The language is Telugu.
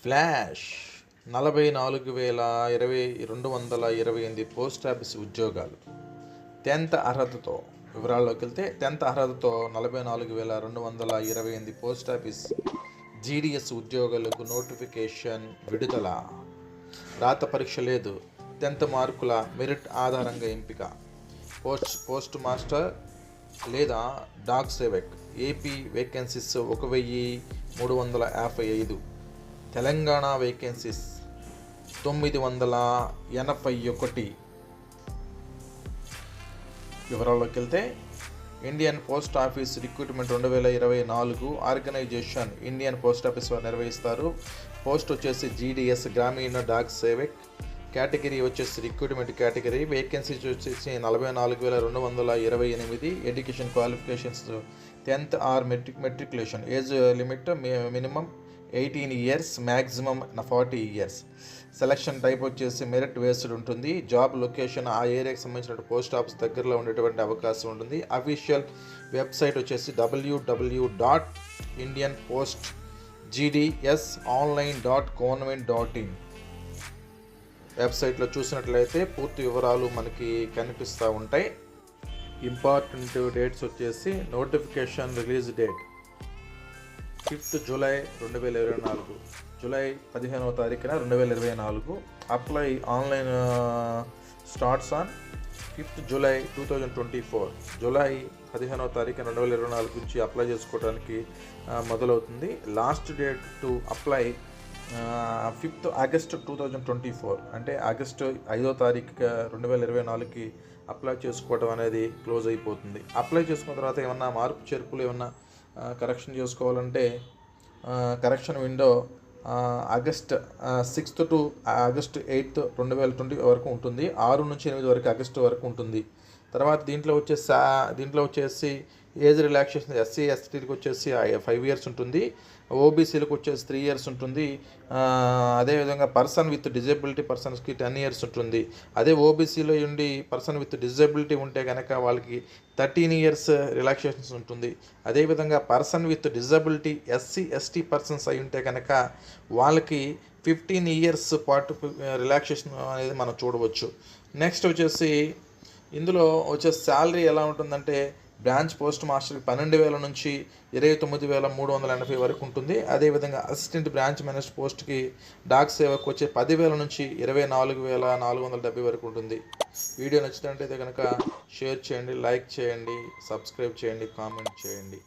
ఫ్లాష్ 44,228 పోస్ట్ ఆఫీస్ ఉద్యోగాలు 10th అర్హతతో. వివరాల్లోకి వెళ్తే 10th అర్హతతో 44,228 పోస్ట్ ఆఫీస్ జీడీఎస్ ఉద్యోగాలకు నోటిఫికేషన్ విడుదల. రాత పరీక్ష లేదు. 10th మార్కుల మెరిట్ ఆధారంగా ఎంపిక. పోస్ట్ మాస్టర్ లేదా Dak Sevak AP vacancies 1,355. Telangana vacancies 981. వివరాల్లోకి వెళ్తే Indian post office recruitment 2024 organisation Indian post office వారు నిర్వహిస్తారు. పోస్ట్ వచ్చేసి జీడీఎస్ గ్రామీణ డాక్ సేవక్. కేటగిరీ వచ్చేసి రిక్రూట్మెంట్ కేటగిరీ. వేకెన్సీస్ వచ్చేసి 44,228. Education qualifications 10th or matriculation. Age limit minimum 18 years, maximum 40 years. Selection type వచ్చేసి మెరిట్ బేస్డ్ ఉంటుంది. జాబ్ లొకేషన్ ఆ ఏరియాకి సంబంధించిన పోస్ట్ ఆఫీస్ దగ్గరలో ఉండేటువంటి అవకాశం ఉంటుంది. అఫీషియల్ వెబ్సైట్ వచ్చేసి www.indianpostgdsonline.government.in. వెబ్సైట్లో చూసినట్లయితే పూర్తి వివరాలు మనకి కనిపిస్తూ ఉంటాయి. ఇంపార్టెంట్ డేట్స్ వచ్చేసి notification release date 5th July 2024, July 15వ తారీఖున 2024. Apply online starts on 5th July 2024. July 15వ తారీఖున 2024 నుంచి అప్లై చేసుకోవడానికి మొదలవుతుంది. Last date to apply 5th August 2024, అంటే ఆగస్టు 5వ తారీఖు 2024కి అప్లై చేసుకోవడం అనేది క్లోజ్ అయిపోతుంది. అప్లై చేసుకున్న తర్వాత ఏమన్నా మార్పు చేర్పులు ఏమన్నా కరెక్షన్ చేసుకోవాలంటే correction window August 6th to August 8th 2020 వరకు ఉంటుంది. 6 నుంచి 8 వరకు ఆగస్టు వరకు ఉంటుంది. తర్వాత దీంట్లో వచ్చేసి ఏజ్ రిలాక్సేషన్ ఎస్సీ ఎస్టీలకు వచ్చేసి 5 years ఉంటుంది. ఓబీసీలకు వచ్చేసి 3 years ఉంటుంది. అదేవిధంగా పర్సన్ విత్ డిజేబిలిటీ పర్సన్స్కి 10 years ఉంటుంది. అదే ఓబీసీలో ఉండి పర్సన్ విత్ డిజేబిలిటీ ఉంటే కనుక వాళ్ళకి 13 years రిలాక్సేషన్స్ ఉంటుంది. అదేవిధంగా person with disability SC ST persons అయి ఉంటే కనుక వాళ్ళకి 15 years పాటు రిలాక్సేషన్ అనేది మనం చూడవచ్చు. నెక్స్ట్ వచ్చేసి ఇందులో వచ్చేసి శాలరీ ఎలా ఉంటుందంటే బ్రాంచ్ పోస్ట్ మాస్టర్కి 12,000 నుంచి 29,380 వరకు ఉంటుంది. అదేవిధంగా అసిస్టెంట్ బ్రాంచ్ మేనేజర్ పోస్ట్కి డాక్ సేవకు వచ్చే 10,000 నుంచి 24,470 వరకు ఉంటుంది. వీడియో నచ్చినట్లయితే కనుక షేర్ చేయండి, లైక్ చేయండి, సబ్స్క్రైబ్ చేయండి, కామెంట్ చేయండి.